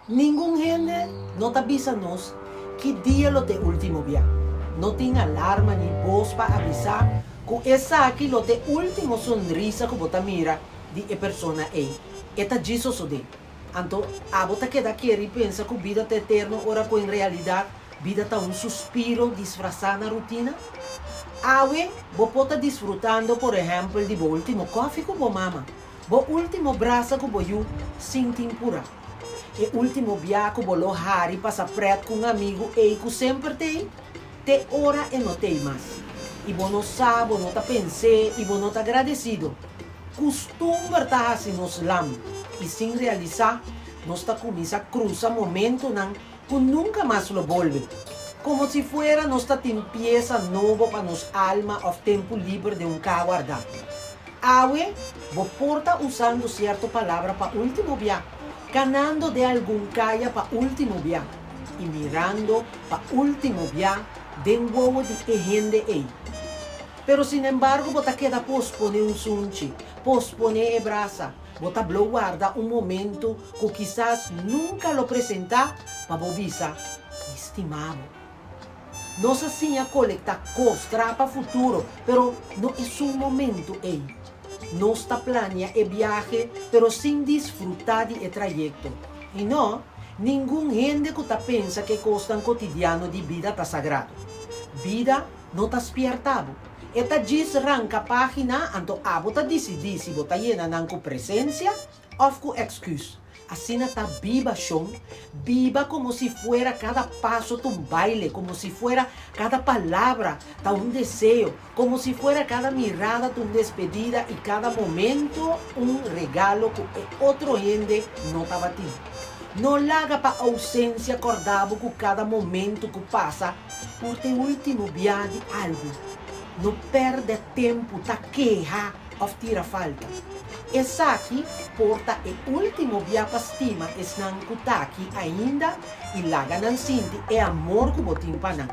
Ningún gente no te avisa nos que día lo te último día. No tiene alarma ni voz para avisar que esa aquí lo te último sonrisa que bota mira de persona ei. Eta disso so de. Anto, a bota queda quiere y pensa que vida te eterno ora que en realidad vida ta un suspiro disfrazada na rutina. Awe, bo pota disfrutando, por ejemplo, de bo último coffee que bo mama. Bo último braço que bo you sin tempura. E último viaje que bo lo hari passa preto com um amigo e que sempre tem, te ora e não tem mais. E bo não sabe, bo não tá pensé, e bo não tá agradecido. Costumbre tá assim nos lam. E sem realizar, nós tá começa a cruzar momento nan que nunca mais lo volve. Como se fuera nuestra limpieza nuevo para nos alma o tiempo libre de un guardar. Awe, vos porta usando cierta palabra para último viaje, ganando de algún calla para último viaje y mirando para último viaje de un huevo de gente ahí. Pero sin embargo, vos queda pospone un sunchi, pospone brasa, vos guarda un momento que quizás nunca lo presenta para vos visa, estimado. Nós assim a colectar costra para futuro, pero não é um momento aí. Nós está planea o viaje, pero sem disfrutar de trajeto. E não, nenhum gente que tá pensa que costa cotidiano de vida tá sagrado. Vida não tá espiertado. Eta diz arranca página, anto abo tá decidir se bota llena nan com presença ou com excuse. Así está viva, Sean. Viva como si fuera cada paso un baile, como si fuera cada palabra un deseo, como si fuera cada mirada un despedida y cada momento un regalo que otro gente no estaba teniendo. No la haga para ausencia acordado con cada momento que pasa por te último viaje de algo. No perde tiempo, ta queja o tira falta. Essa aqui porta o último via para estima es nan kutaki ainda e laga nan sinti é amor que botim panan.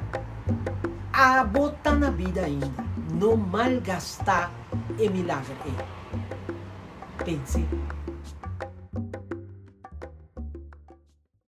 A bota na vida ainda, não malgastar e milagre. Pense.